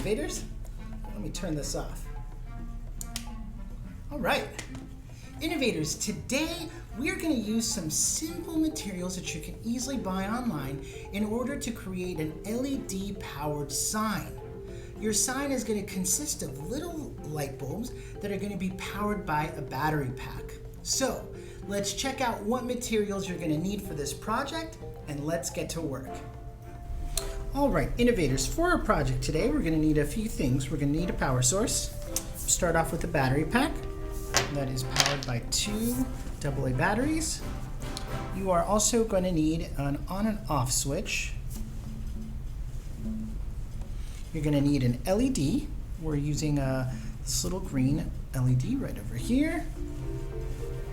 innovators. Let me turn this off. All right. Innovators, today we are going to use some simple materials that you can easily buy online in order to create an LED powered sign. Your sign is going to consist of little light bulbs that are going to be powered by a battery pack. So let's check out what materials you're going to need for this project, and let's get to work. All right, innovators, for our project today, we're going to need a few things. We're going to need a power source. Start off with a battery pack that is powered by 2 AA batteries. You are also going to need an on and off switch. You're going to need an LED. We're using this little green LED right over here.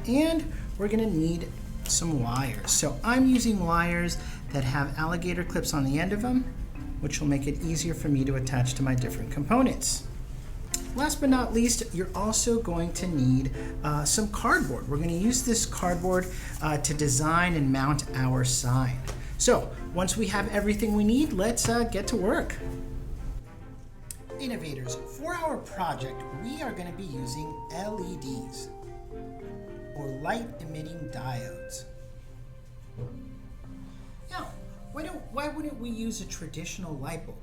And we're going to need some wires. So I'm using wires that have alligator clips on the end of them, which will make it easier for me to attach to my different components. Last but not least, you're also going to need some cardboard. We're going to use this cardboard to design and mount our sign. So once we have everything we need, let's get to work. Innovators, for our project, we are going to be using LEDs, or light emitting diodes. Now, why wouldn't we use a traditional light bulb?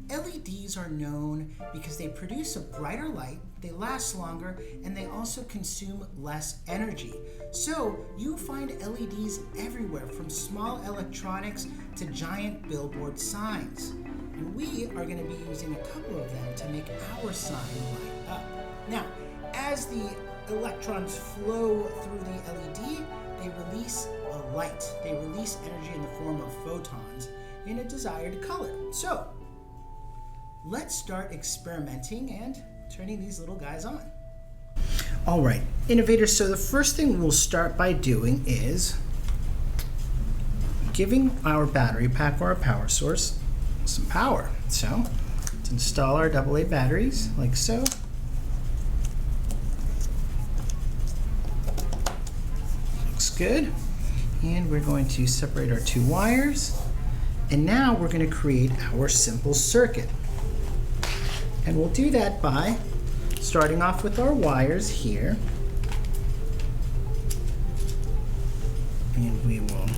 LEDs are known because they produce a brighter light, they last longer, and they also consume less energy. So you find LEDs everywhere, from small electronics to giant billboard signs. And we are going to be using a couple of them to make our sign light up. Now, as the electrons flow through the LED, they release a light. They release energy in the form of photons in a desired color. So let's start experimenting and turning these little guys on. All right, innovators, so the first thing we'll start by doing is giving our battery pack or our power source some power. So let's install our AA batteries like so. Looks good. And we're going to separate our 2 wires. And now we're going to create our simple circuit. And we'll do that by starting off with our wires here. And we will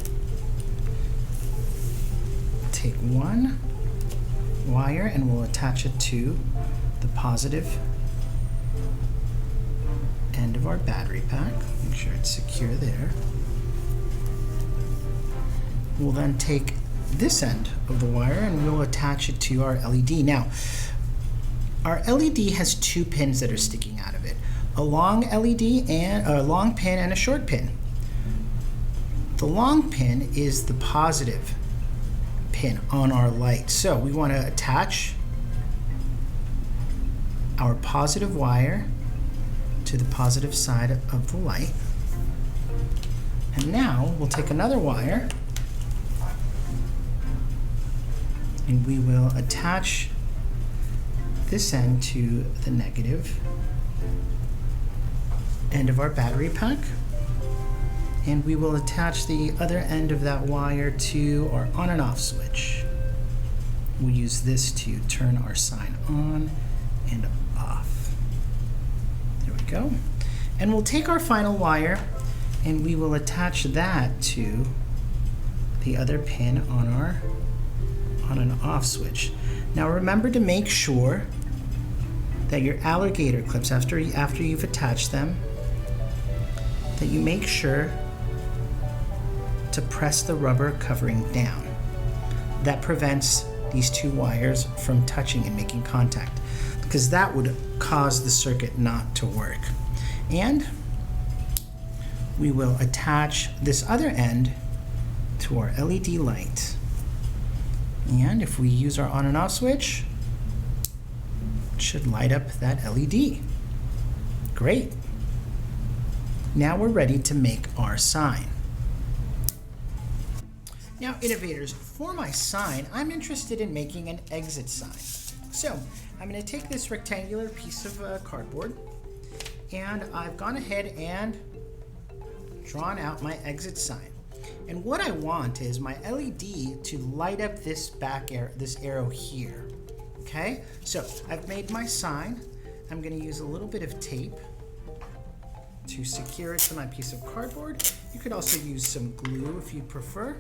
take one wire and we'll attach it to the positive end of our battery pack. Make sure it's secure there. We'll then take this end of the wire and we'll attach it to our LED. Now, our LED has 2 pins that are sticking out of it, a long LED and a long pin and a short pin. The long pin is the positive pin on our light. So we want to attach our positive wire to the positive side of the light. And now we'll take another wire and we will attach this end to the negative end of our battery pack, and we will attach the other end of that wire to our on and off switch. We'll use this to turn our sign on and off. There we go. And we'll take our final wire and we will attach that to the other pin on our on and off switch. Now remember to make sure that your alligator clips, after you've attached them, that you make sure to press the rubber covering down. That prevents these 2 wires from touching and making contact, because that would cause the circuit not to work. And we will attach this other end to our LED light. And if we use our on and off switch, it should light up that LED. Great. Now we're ready to make our sign. Now, innovators, for my sign, I'm interested in making an exit sign. So I'm going to take this rectangular piece of cardboard, and I've gone ahead and drawn out my exit sign. And what I want is my LED to light up this this arrow here. Okay, so I've made my sign. I'm going to use a little bit of tape to secure it to my piece of cardboard. You could also use some glue if you prefer.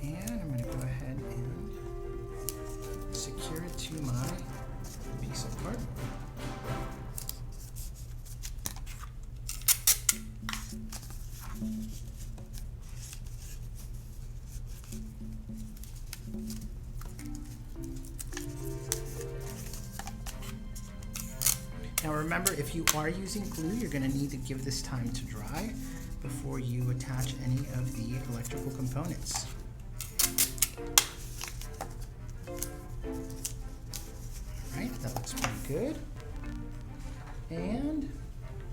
And I'm going to go ahead and secure it to my piece of cardboard. Now remember, if you are using glue, you're going to need to give this time to dry before you attach any of the electrical components. Alright, that looks pretty good. And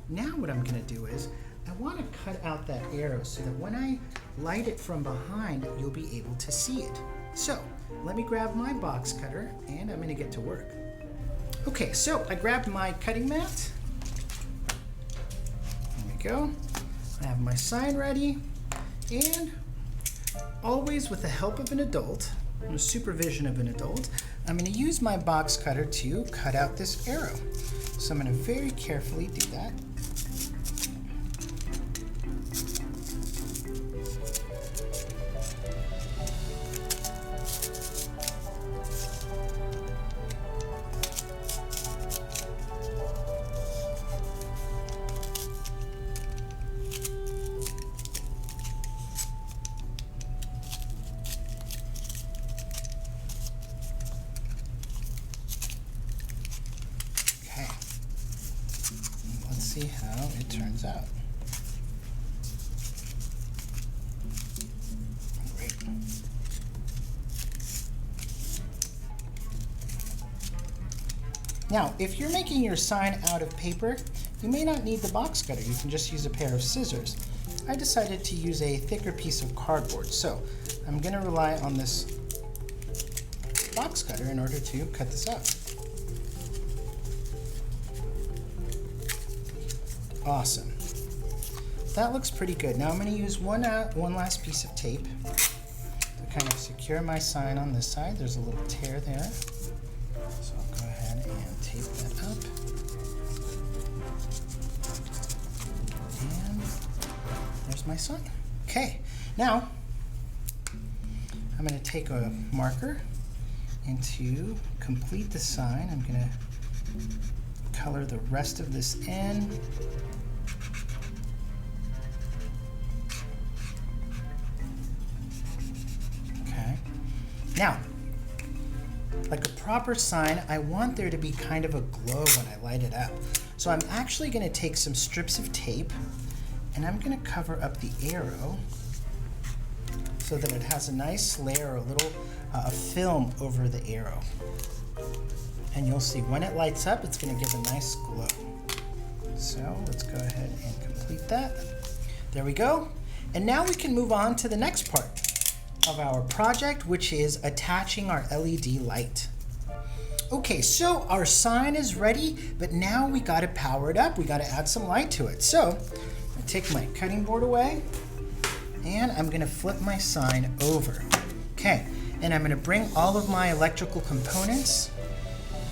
now what I'm going to do is, I want to cut out that arrow so that when I light it from behind, you'll be able to see it. So, let me grab my box cutter and I'm going to get to work. Okay, so I grabbed my cutting mat. There we go. I have my sign ready, and always with the help of an adult, and the supervision of an adult, I'm going to use my box cutter to cut out this arrow. So I'm going to very carefully do that. See how it turns out. Great. Now, if you're making your sign out of paper, you may not need the box cutter. You can just use a pair of scissors. I decided to use a thicker piece of cardboard, so I'm going to rely on this box cutter in order to cut this out. Awesome. That looks pretty good. Now I'm going to use one last piece of tape to kind of secure my sign on this side. There's a little tear there. So I'll go ahead and tape that up. And there's my sign. Okay, now I'm going to take a marker and to complete the sign, I'm going to color the rest of this in. Now, like a proper sign, I want there to be kind of a glow when I light it up. So I'm actually going to take some strips of tape and I'm going to cover up the arrow so that it has a nice layer, or a little film over the arrow. And you'll see when it lights up, it's going to give a nice glow. So let's go ahead and complete that. There we go. And now we can move on to the next part of our project, which is attaching our LED light. Okay, so our sign is ready, but now we got to power it up. We got to add some light to it. So I take my cutting board away and I'm going to flip my sign over. Okay, and I'm going to bring all of my electrical components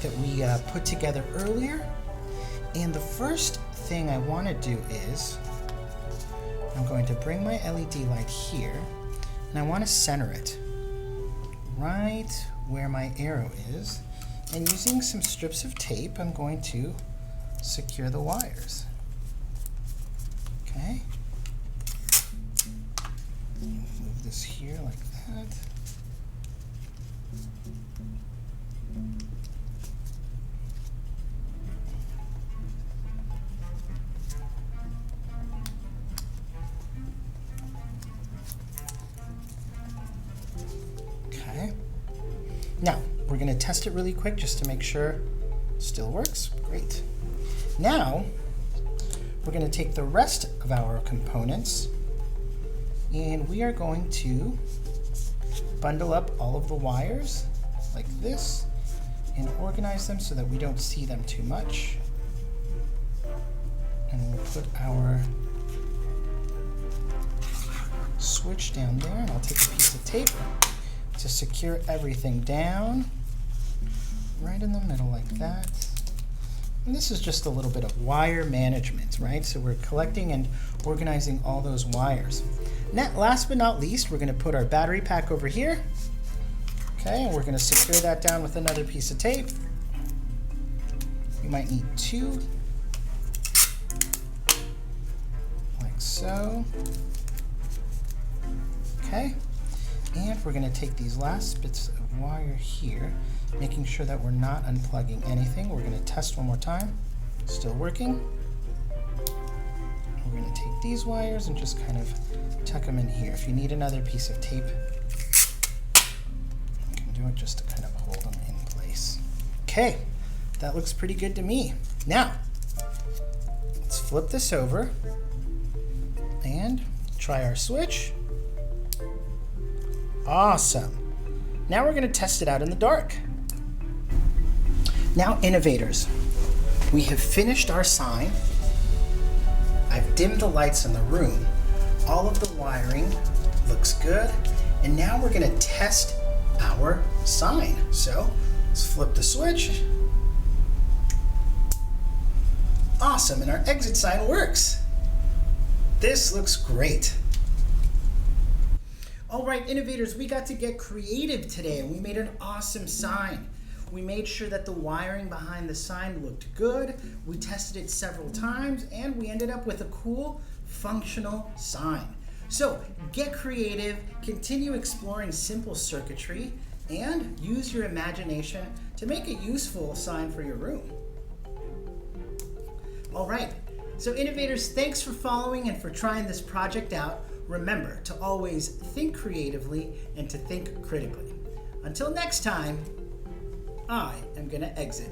that we put together earlier. And the first thing I want to do is I'm going to bring my LED light here. And I want to center it right where my arrow is. And using some strips of tape, I'm going to secure the wires. Okay. Move this here like that. Now, we're going to test it really quick just to make sure it still works. Great. Now, we're going to take the rest of our components and we are going to bundle up all of the wires like this and organize them so that we don't see them too much. And we'll put our switch down there, and I'll take a piece of tape to secure everything down. right in the middle like that. And this is just a little bit of wire management, right? So we're collecting and organizing all those wires. Now, last but not least, we're going to put our battery pack over here. Okay, and we're going to secure that down with another piece of tape. We might need 2, like so. Okay, and we're going to take these last bits of wire here, making sure that we're not unplugging anything. We're going to test one more time. Still working. We're going to take these wires and just kind of tuck them in here. If you need another piece of tape, you can do it just to kind of hold them in place. Okay, that looks pretty good to me. Now, let's flip this over and try our switch. Awesome. Now we're going to test it out in the dark. Now, innovators, we have finished our sign. I've dimmed the lights in the room. All of the wiring looks good. And now we're going to test our sign. So let's flip the switch. Awesome, and our exit sign works. This looks great. All right, innovators, we got to get creative today and we made an awesome sign. We made sure that the wiring behind the sign looked good. We tested it several times and we ended up with a cool, functional sign. So get creative, continue exploring simple circuitry, and use your imagination to make a useful sign for your room. All right, so innovators, thanks for following and for trying this project out. Remember to always think creatively and to think critically. Until next time, I am going to exit.